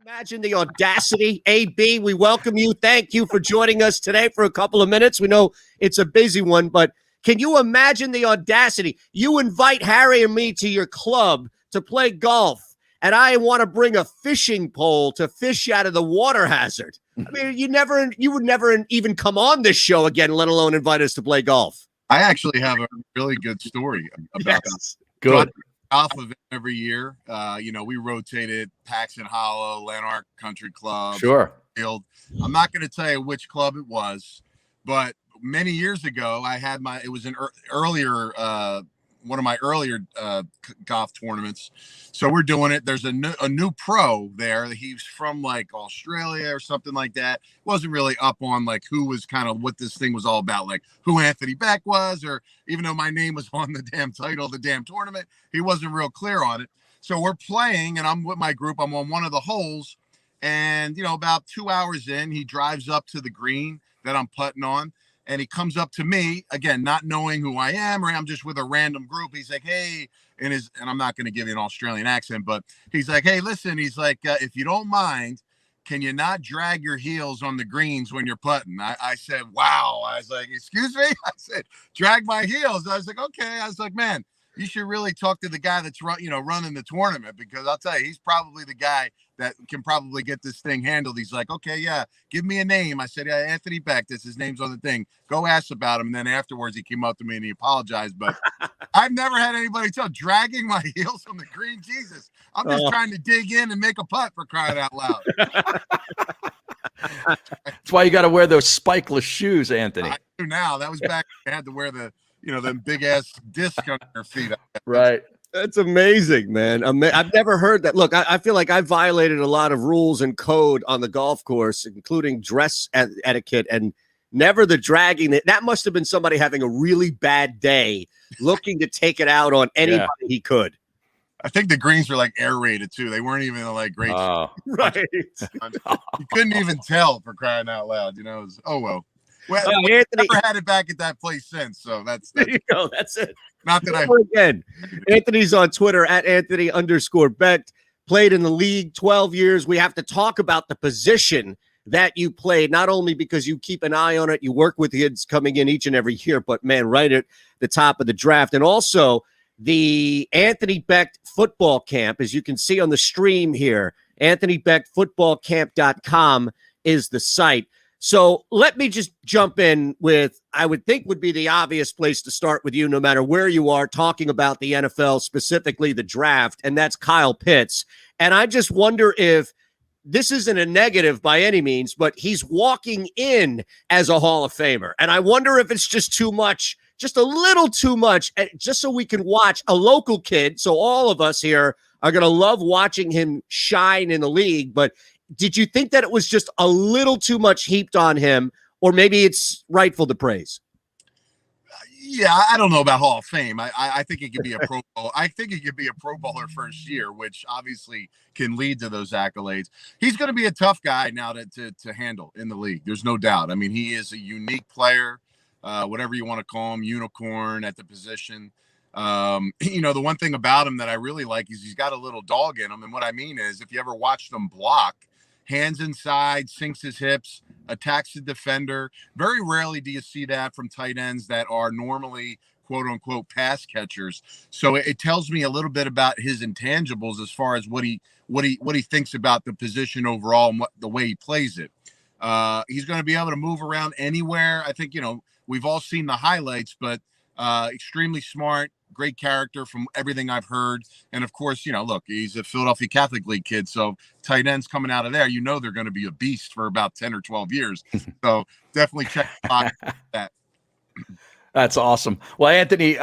Imagine the audacity. AB, we welcome you. Thank you for joining us today for a couple of minutes. We know it's a busy one, but can you imagine the audacity? You invite Harry and me to your club to play golf, and I want to bring a fishing pole to fish out of the water hazard. I mean, you would never even come on this show again, let alone invite us to play golf. I actually have a really good story about that. Good. Golf event every year. We rotated Paxton Hollow, Lanark Country Club. Sure. Field. I'm not going to tell you which club it was, but many years ago, it was an earlier, one of my earlier golf tournaments. So we're doing it. There's a new pro there. He's from like Australia or something like that. Wasn't really up on like who was kind of what this thing was all about, like who Anthony Becht was, or even though my name was on the damn title of the damn tournament, he wasn't real clear on it. So we're playing, and I'm with my group. I'm on one of the holes, and about 2 hours in, he drives up to the green that I'm putting on. And he comes up to me, again, not knowing who I am, or I'm just with a random group. He's like, hey, and I'm not going to give you an Australian accent, but he's like, hey, listen, he's like, if you don't mind, can you not drag your heels on the greens when you're putting? I said, wow. I was like, excuse me? I said, drag my heels. I was like, okay. I was like, man, you should really talk to the guy that's running the tournament, because I'll tell you, he's probably the guy that can probably get this thing handled. He's like, okay, yeah, give me a name. I said, yeah, Anthony Becht. His name's on the thing. Go ask about him. And then afterwards, he came up to me and he apologized. But I've never had anybody dragging my heels on the green. Jesus, I'm just trying to dig in and make a putt, for crying out loud. That's why you got to wear those spikeless shoes, Anthony. I do now. That was back when I had to wear the them big ass disc on their feet. Right. That's amazing, man. I've never heard that. Look, I feel like I violated a lot of rules and code on the golf course, including dress etiquette, and never the dragging. That must have been somebody having a really bad day, looking to take it out on anybody he could. I think the greens were like aerated too. They weren't even like great. Right. You couldn't even tell, for crying out loud. It was, oh well. Well, Anthony, never had it back at that place since. So that's there you go. That's it. Not that again. Anthony's on Twitter at Anthony_Becht. Played in the league 12 years. We have to talk about the position that you played, not only because you keep an eye on it, you work with kids coming in each and every year, but man, right at the top of the draft. And also the Anthony Becht football camp, as you can see on the stream here, AnthonyBechtFootballCamp.com is the site. So let me just jump in with, I would think would be the obvious place to start with you, no matter where you are, talking about the NFL, specifically the draft, and that's Kyle Pitts. And I just wonder if this isn't a negative by any means, but he's walking in as a Hall of Famer. And I wonder if it's just too much, just a little too much, just so we can watch a local kid. So all of us here are going to love watching him shine in the league. But did you think that it was just a little too much heaped on him, or maybe it's rightful to praise? Yeah, I don't know about Hall of Fame. I think it could be a Pro Bowl. I think it could be a Pro Bowler first year, which obviously can lead to those accolades. He's going to be a tough guy now to handle in the league. There's no doubt. I mean, he is a unique player, whatever you want to call him, unicorn at the position. The one thing about him that I really like is he's got a little dog in him. And what I mean is, if you ever watched him block, hands inside, sinks his hips, attacks the defender. Very rarely do you see that from tight ends that are normally quote unquote pass catchers. So it tells me a little bit about his intangibles as far as what he thinks about the position overall and the way he plays it. He's going to be able to move around anywhere. I think, we've all seen the highlights, but extremely smart, great character from everything I've heard. And of course, look, he's a Philadelphia Catholic League kid. So tight ends coming out of there, they're going to be a beast for about 10 or 12 years. So definitely check the box for that. That's awesome. Well, Anthony,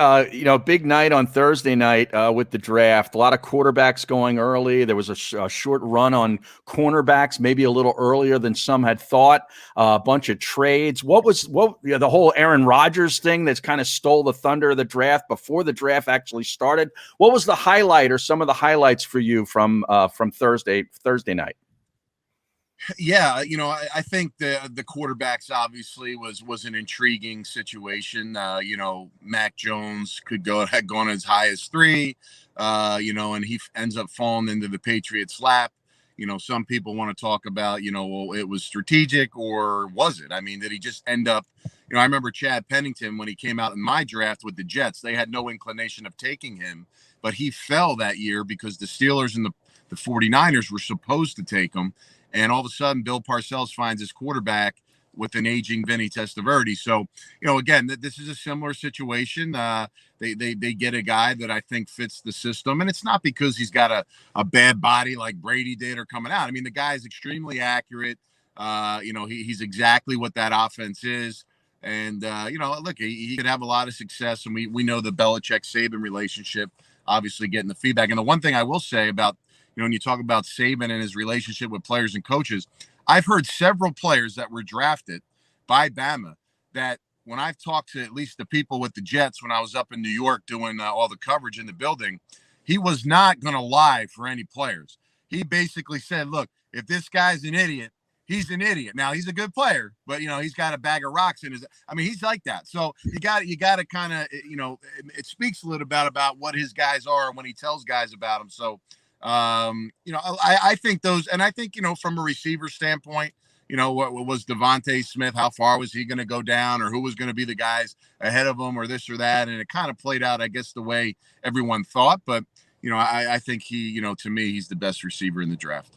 big night on Thursday night with the draft. A lot of quarterbacks going early. There was a short run on cornerbacks, maybe a little earlier than some had thought. A bunch of trades. The whole Aaron Rodgers thing that's kind of stole the thunder of the draft before the draft actually started. What was the highlight or some of the highlights for you from Thursday night? Yeah, I think the quarterbacks obviously was an intriguing situation. Mac Jones had gone as high as 3, and he ends up falling into the Patriots' lap. some people want to talk about, well, it was strategic, or was it? I mean, did he just end up, I remember Chad Pennington, when he came out in my draft with the Jets, they had no inclination of taking him, but he fell that year because the Steelers and the 49ers were supposed to take him. And all of a sudden, Bill Parcells finds his quarterback with an aging Vinny Testaverde. So, again, this is a similar situation. They get a guy that I think fits the system. And it's not because he's got a bad body like Brady did or coming out. I mean, the guy is extremely accurate. He's exactly what that offense is. And, look, he could have a lot of success. And we know the Belichick-Saban relationship, obviously getting the feedback. And the one thing I will say about, when you talk about Saban and his relationship with players and coaches, I've heard several players that were drafted by Bama that when I've talked to at least the people with the Jets when I was up in New York doing all the coverage in the building, he was not going to lie for any players. He basically said, look, if this guy's an idiot, he's an idiot. Now, he's a good player, but, he's got a bag of rocks in his – he's like that. So you got to kind of, it speaks a little bit about what his guys are when he tells guys about them. So, I think those, and I think, from a receiver standpoint, what was Devonta Smith, how far was he going to go down, or who was going to be the guys ahead of him, or this or that. And it kind of played out, I guess, the way everyone thought. But, I think he, to me, he's the best receiver in the draft.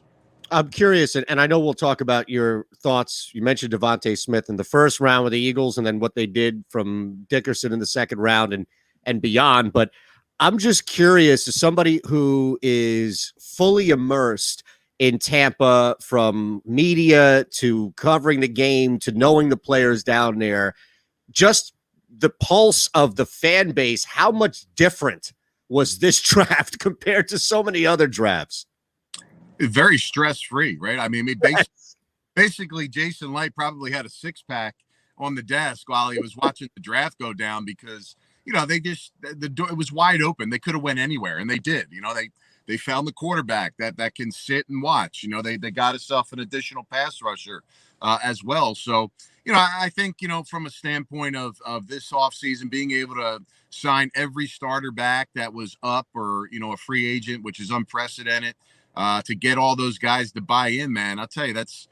I'm curious, and I know we'll talk about your thoughts. You mentioned Devonta Smith in the first round with the Eagles, and then what they did from Dickerson in the second round and beyond. But I'm just curious, as somebody who is fully immersed in Tampa, from media to covering the game to knowing the players down there, just the pulse of the fan base, how much different was this draft compared to so many other drafts? Very stress-free, right? Basically, Jason Light probably had a six-pack on the desk while he was watching the draft go down because – they just the door, it was wide open. They could have went anywhere, and they did. They found the quarterback that can sit and watch. They got himself an additional pass rusher as well. So, I think, from a standpoint of this offseason, being able to sign every starter back that was up or, a free agent, which is unprecedented, to get all those guys to buy in, man, I'll tell you, that's,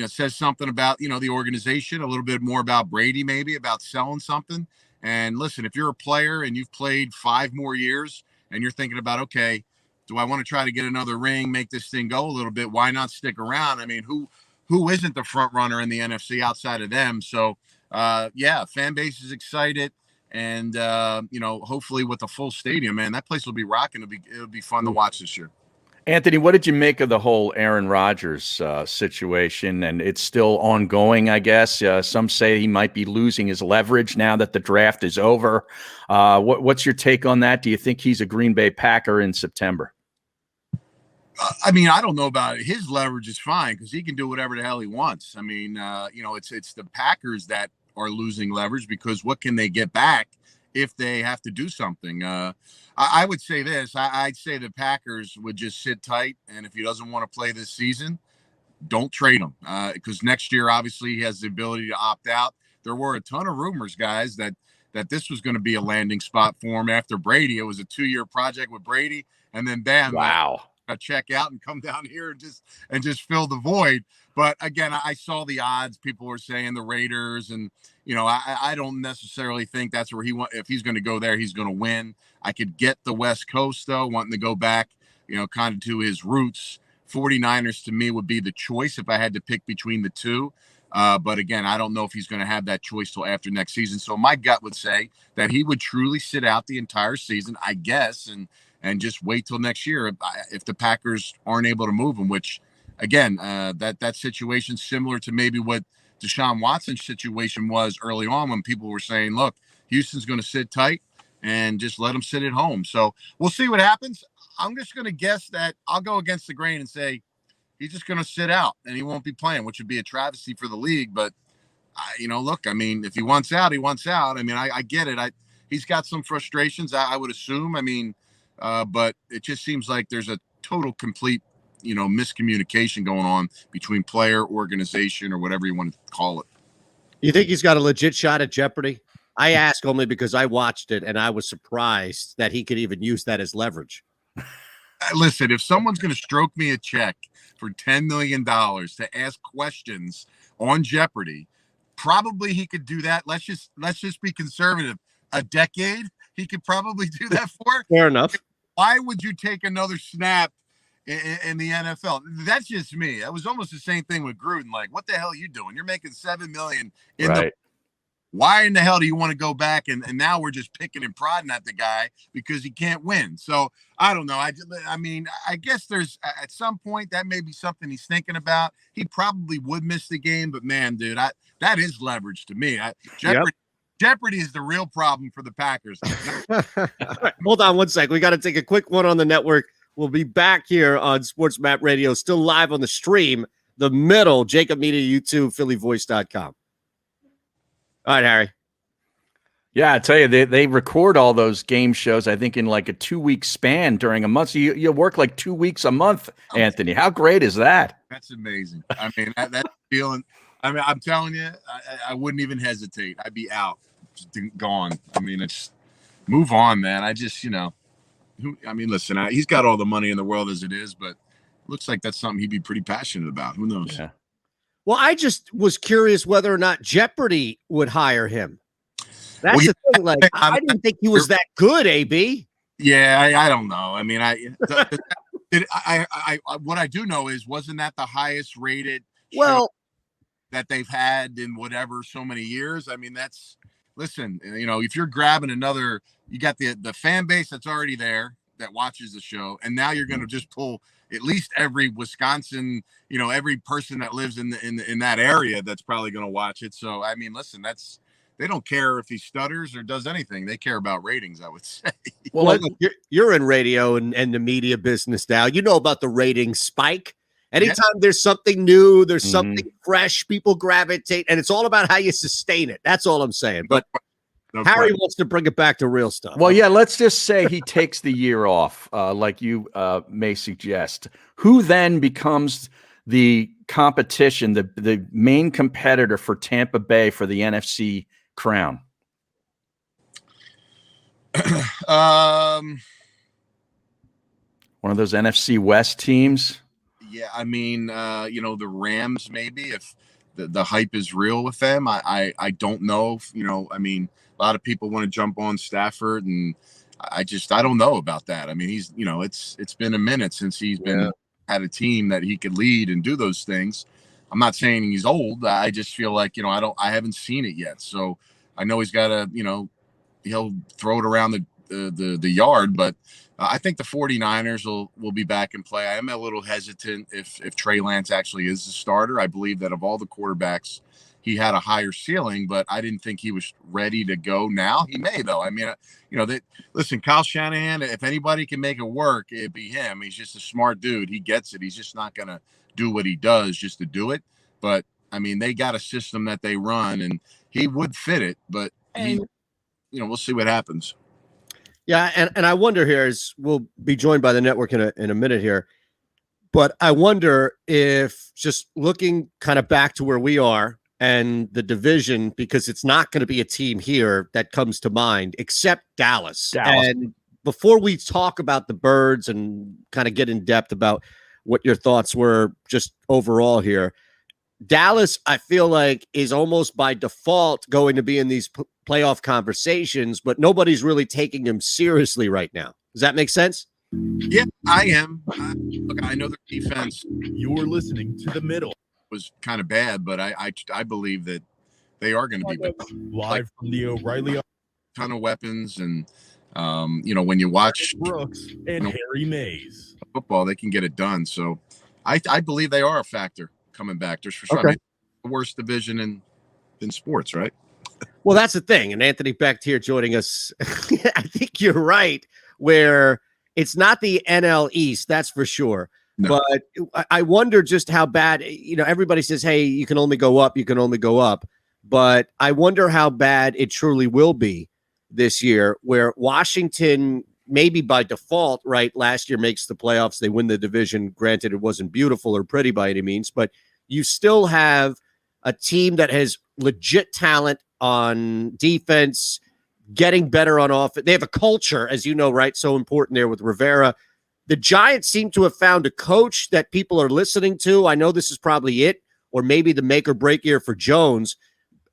says something about, the organization, a little bit more about Brady, maybe about selling something. And listen, if you're a player and you've played 5 more years and you're thinking about, okay, do I want to try to get another ring, make this thing go a little bit? Why not stick around? I mean, who isn't the front runner in the NFC outside of them? So, fan base is excited. And, hopefully with a full stadium, man, that place will be rocking. It'll be fun to watch this year. Anthony, what did you make of the whole Aaron Rodgers situation? And it's still ongoing, I guess. Some say he might be losing his leverage now that the draft is over. What's your take on that? Do you think he's a Green Bay Packer in September? I don't know about it. His leverage is fine because he can do whatever the hell he wants. It's the Packers that are losing leverage because what can they get back if they have to do something? I would say this. I'd say the Packers would just sit tight, and if he doesn't want to play this season, don't trade him because next year, obviously, he has the ability to opt out. There were a ton of rumors, guys, that this was going to be a landing spot for him after Brady. It was a 2-year project with Brady, and then bam, wow. Check out and come down here and just fill the void. But again, I saw the odds. People were saying the Raiders, and I don't necessarily think that's where if he's going to go there, he's going to win. I could get the West Coast though, wanting to go back, kind of to his roots. 49ers to me would be the choice if I had to pick between the two. But again, I don't know if he's going to have that choice till after next season. So my gut would say that he would truly sit out the entire season, I guess, and just wait till next year if the Packers aren't able to move him, which again, that situation similar to maybe what Deshaun Watson's situation was early on when people were saying, look, Houston's going to sit tight and just let him sit at home. So we'll see what happens. I'm just going to guess that I'll go against the grain and say he's just going to sit out and he won't be playing, which would be a travesty for the league. But, look, if he wants out, he wants out. I get it. He's got some frustrations, I would assume. But it just seems like there's a total, complete, miscommunication going on between player, organization, or whatever you want to call it. You think he's got a legit shot at Jeopardy? I ask only because I watched it and I was surprised that he could even use that as leverage. Listen, if someone's going to stroke me a check for $10 million to ask questions on Jeopardy, probably he could do that. Let's just be conservative. A decade, he could probably do that for. Fair enough. Why would you take another snap in the NFL? That's just me. That was almost the same thing with Gruden. Like, what the hell are you doing? You're making $7 million in right. why in the hell do you want to go back? And now we're just picking and prodding at the guy because he can't win. So I don't know. I mean, I guess there's at some point that may be something he's thinking about. He probably would miss the game, but man, dude, that is leverage to me. Jeopardy is the real problem for the Packers. Hold on one sec. We got to take a quick one on the network. We'll be back here on Sports Map Radio, still live on the stream, the middle, JAKIB Media, YouTube, phillyvoice.com. All right, Harry. Yeah, I tell you, they record all those game shows, I think, in like a 2-week span during a month. So you work like 2 weeks a month, Anthony. How great is that? That's amazing. I mean, that feeling. I mean, I'm telling you, I wouldn't even hesitate. I'd be out, just gone. I mean, it's move on, man. I just, listen, he's got all the money in the world as it is, but looks like that's something he'd be pretty passionate about. Who knows? Yeah. Well, I just was curious whether or not Jeopardy would hire him. That's the thing. Like, I didn't think he was that good, AB. Yeah, I don't know. I mean, what I do know is, wasn't that the highest rated show that they've had in whatever so many years? I mean, listen, if you're grabbing another, you got the fan base that's already there that watches the show, and now you're going to just pull at least every Wisconsin, every person that lives in that area that's probably going to watch it. So, I mean, listen, they don't care if he stutters or does anything. They care about ratings, I would say. Well, look, you're in radio and the media business now. You know about the rating spike. Anytime there's something new, there's something fresh, people gravitate, and it's all about how you sustain it. That's all I'm saying. But Harry wants to bring it back to real stuff. Well, yeah, let's just say he takes the year off, like you may suggest. Who then becomes the competition, the main competitor for Tampa Bay for the NFC crown? One of those NFC West teams? Yeah, I mean, the Rams, maybe, if the hype is real with them. I don't know if, I mean, a lot of people want to jump on Stafford, and I don't know about that. I mean, he's, it's been a minute since he's had a team that he could lead and do those things. I'm not saying he's old. I just feel like, I haven't seen it yet. So I know he's got to, he'll throw it around the yard, but I think the 49ers will be back in play. I am a little hesitant if Trey Lance actually is the starter. I believe that of all the quarterbacks, he had a higher ceiling, but I didn't think he was ready to go now. He may, though. I mean, listen, Kyle Shanahan, if anybody can make it work, it'd be him. He's just a smart dude. He gets it. He's just not going to do what he does just to do it. But, I mean, they got a system that they run, and he would fit it. But, we'll see what happens. Yeah, and I wonder here, as we'll be joined by the network in a minute here, but I wonder if, just looking kind of back to where we are and the division, because it's not going to be a team here that comes to mind except Dallas. And before we talk about the Birds and kind of get in depth about what your thoughts were just overall here, Dallas, I feel like, is almost by default going to be in these playoff conversations, but nobody's really taking him seriously right now. Does that make sense? Yeah, I am. Look, I know their defense. You're listening to The Middle. Was kind of bad, but I believe that they are going to be better. Live from the O'Reilly. Ton of weapons, and when you watch Brooks and Harry Mays football, they can get it done. So I believe they are a factor coming back. There's for sure. Okay. I mean, the worst division in sports, right? Well, that's the thing. And Anthony Becht here joining us. I think you're right, where it's not the NL East, that's for sure. No. But I wonder just how bad, everybody says, hey, you can only go up, But I wonder how bad it truly will be this year, where Washington, maybe by default, right, last year makes the playoffs. They win the division. Granted, it wasn't beautiful or pretty by any means, but you still have a team that has legit talent on defense, getting better on offense. They have a culture, as you know, right? So important there with Rivera. The Giants seem to have found a coach that people are listening to. I know this is probably it, or maybe the make or break year for Jones.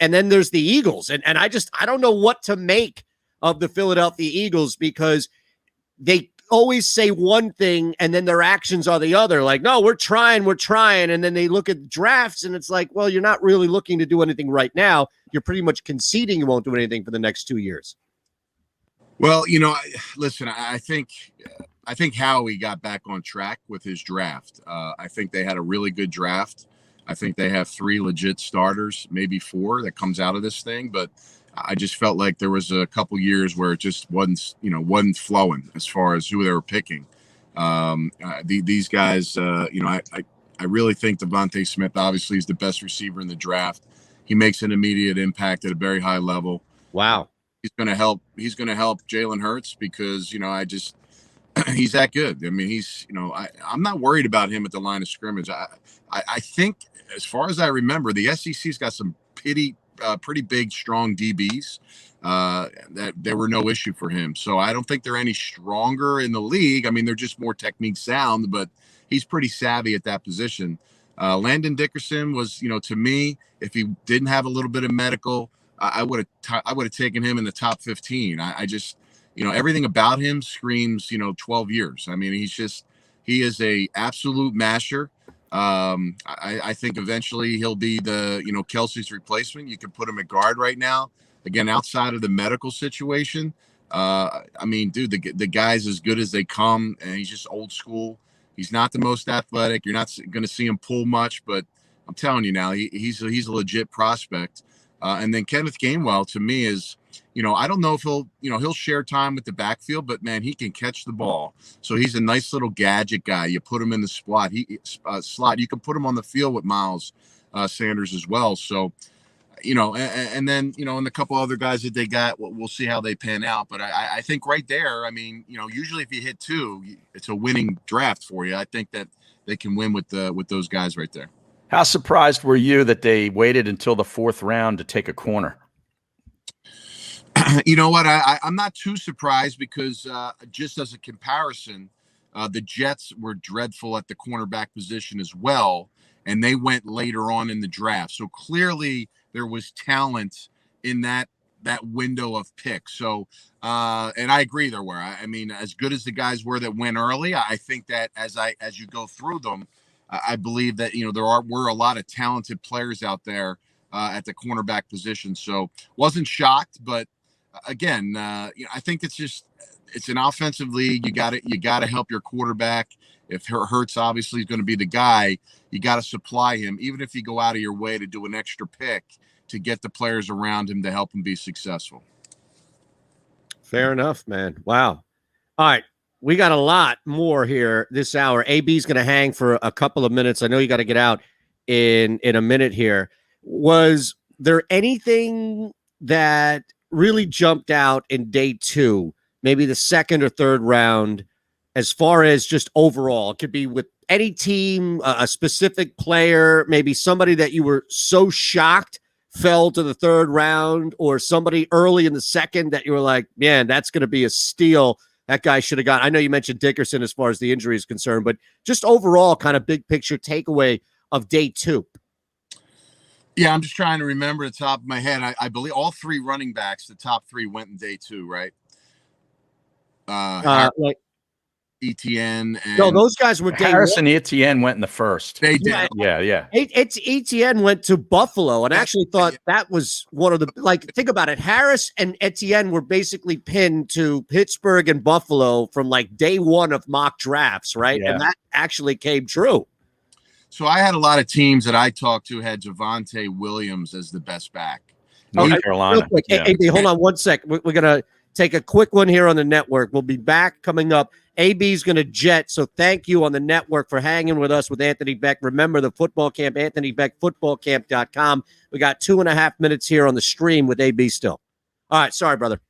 And then there's the Eagles. And I don't know what to make of the Philadelphia Eagles, because they always say one thing and then their actions are the other. Like, no, we're trying. And then they look at drafts and it's like, well, you're not really looking to do anything right now. You're pretty much conceding you won't do anything for the next 2 years. Well, listen, I think Howie got back on track with his draft. I think they had a really good draft. I think they have 3 legit starters, maybe 4 that comes out of this thing. But I just felt like there was a couple years where it just wasn't flowing as far as who they were picking. These guys, I really think Devonta Smith obviously is the best receiver in the draft. He makes an immediate impact at a very high level. Wow. He's going to help Jalen Hurts because, he's that good. I mean, I'm not worried about him at the line of scrimmage. I think, as far as I remember, the SEC's got some pretty big, strong DBs that there were no issue for him. So I don't think they're any stronger in the league. I mean, they're just more technique sound, but he's pretty savvy at that position. Landon Dickerson was, to me, if he didn't have a little bit of medical, I would have taken him in the top 15. I just, everything about him screams, 12 years. I mean, he is a absolute masher. I think eventually he'll be the, Kelsey's replacement. You can put him at guard right now. Again, outside of the medical situation. I mean, dude, the guy's as good as they come, and he's just old school. He's not the most athletic. You're not going to see him pull much, but I'm telling you now, he's a legit prospect. And then Kenneth Gainwell, to me, is, I don't know if he'll share time with the backfield, but man, he can catch the ball. So he's a nice little gadget guy. You put him in the slot. You can put him on the field with Miles Sanders as well. So, and then, and a couple other guys that they got, we'll see how they pan out. But I think right there, I mean, usually if you hit 2, it's a winning draft for you. I think that they can win with those guys right there. How surprised were you that they waited until the 4th round to take a corner? You know what? I'm not too surprised because just as a comparison, the Jets were dreadful at the cornerback position as well, and they went later on in the draft. So clearly there was talent in that window of picks. So, and I agree there were. I mean, as good as the guys were that went early, I think that as you go through them, I believe that, were a lot of talented players out there at the cornerback position. So wasn't shocked, but again, I think it's an offensive league. You got to help your quarterback. If Hurts obviously is going to be the guy, you got to supply him, even if you go out of your way to do an extra pick to get the players around him to help him be successful. Fair enough, man. Wow. All right. We got a lot more here this hour. AB's going to hang for a couple of minutes. I know you got to get out in a minute here. Was there anything that really jumped out in day 2, maybe the 2nd or 3rd round, as far as just overall? It could be with any team, a specific player, maybe somebody that you were so shocked fell to the 3rd round, or somebody early in the 2nd that you were like, man, that's going to be a steal. That guy should have gone. I know you mentioned Dickerson as far as the injury is concerned, but just overall kind of big picture takeaway of day 2. Yeah, I'm just trying to remember the top of my head. I believe all 3 running backs, the top 3 went in day 2, right? Etienne and no, those guys were day Harris 1. and Etienne went in the 1st. They did. Yeah. It's Etienne went to Buffalo, and I actually thought that was one of the, think about it. Harris and Etienne were basically pinned to Pittsburgh and Buffalo from like day 1 of mock drafts, right? Yeah. And that actually came true. So I had a lot of teams that I talked to had Javonte Williams as the best back. North Carolina. Real quick, Yeah. AB, hold on 1 sec. We're going to take a quick one here on the network. We'll be back coming up. AB's going to jet, so thank you on the network for hanging with us with Anthony Becht. Remember the football camp, Anthony Becht, footballcamp.com. We got 2.5 minutes here on the stream with AB still. All right, sorry, brother.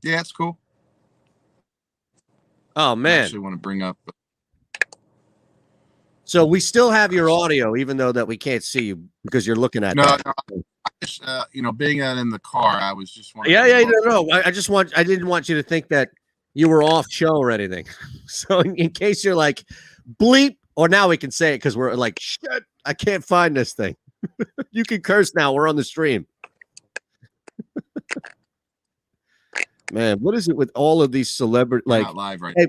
Yeah, it's cool. Oh, I man. actually want to bring up. So we still have your audio, even though that we can't see you because you're looking at No, that. I just, being out in the car, I was just wondering. Yeah, no. I didn't want you to think that you were off show or anything. So in case you're like, bleep, or now we can say it because we're like, shit, I can't find this thing. You can curse now. We're on the stream. Man, what is it with all of these celebrities? We're Like, not live right hey,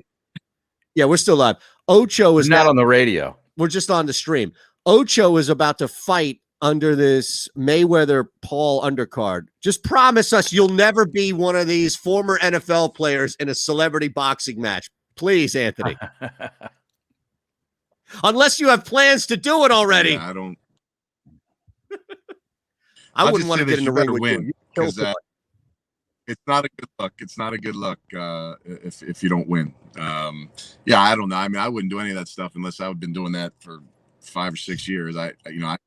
yeah, we're still live. Ocho is not on the radio. We're just on the stream. Ocho is about to fight under this Mayweather Paul undercard. Just promise us you'll never be one of these former NFL players in a celebrity boxing match. Please, Anthony. Unless you have plans to do it already. Yeah, I don't. I wouldn't want to get in the ring with win, you. because it's not a good look. It's not a good look if you don't win. Yeah, I don't know. I mean, I wouldn't do any of that stuff unless I've been doing that for 5 or 6 years. I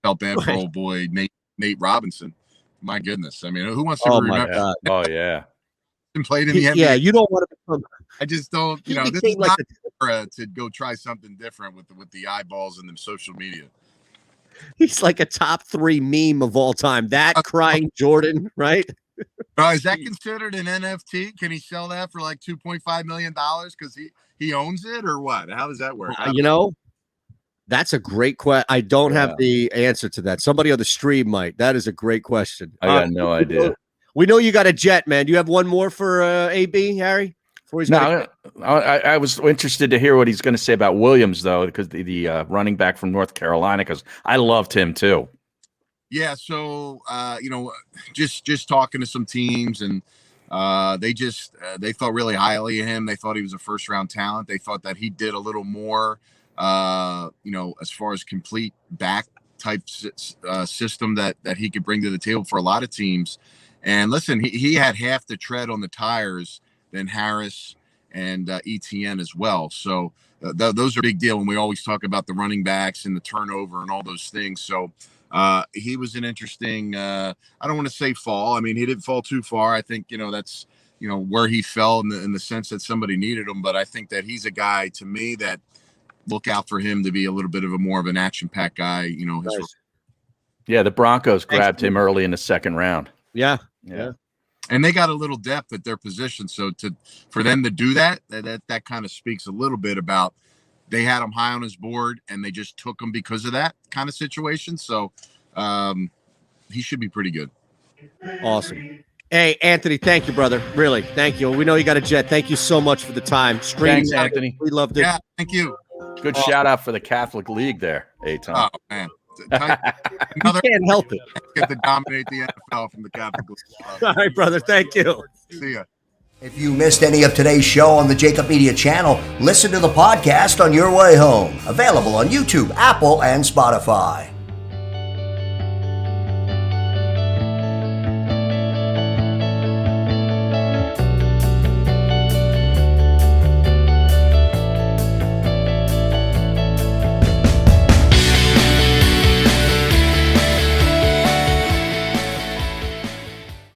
felt bad for old boy Nate Robinson. My goodness. I mean, who wants to remember? God. Oh yeah. And played in the NBA. Yeah, you don't want to become. I just don't. He This is became like not to go try something different with the eyeballs and the social media. He's like a top 3 meme of all time. That crying Jordan, right? Is that considered an NFT? Can he sell that for like $2.5 million because he owns it, or what? How does that work? That's a great question. I don't have the answer to that. Somebody on the stream might. That is a great question. I got no idea. We know you got a jet, man. Do you have one more for AB, Harry? No, I was interested to hear what he's going to say about Williams, though, because the running back from North Carolina, because I loved him too. Yeah, so just talking to some teams, and they thought really highly of him. They thought he was a first-round talent. They thought that he did a little more, as far as complete back type system that he could bring to the table for a lot of teams. And listen, he had half the tread on the tires than Harris and ETN as well. So those are a big deal. And we always talk about the running backs and the turnover and all those things. So he was an interesting, I don't want to say fall. I mean, he didn't fall too far. I think, that's, where he fell in the sense that somebody needed him. But I think that he's a guy, to me, that look out for him to be a little bit of a more of an action-packed guy. Nice. Yeah, the Broncos grabbed him early in the second round. Yeah. And they got a little depth at their position. So for them to do that kind of speaks a little bit about they had him high on his board and they just took him because of that kind of situation. So he should be pretty good. Awesome. Hey, Anthony, thank you, brother. Really, thank you. We know you got a jet. Thank you so much for the time. Thanks, Anthony. We loved it. Yeah, thank you. Good shout out for the Catholic League there, Tom. Oh, man. You can't help it. Get to dominate the NFL from the Catholic League. All right, brother. Thank you. See ya. If you missed any of today's show on the JAKIB Media channel, listen to the podcast on your way home. Available on YouTube, Apple, and Spotify.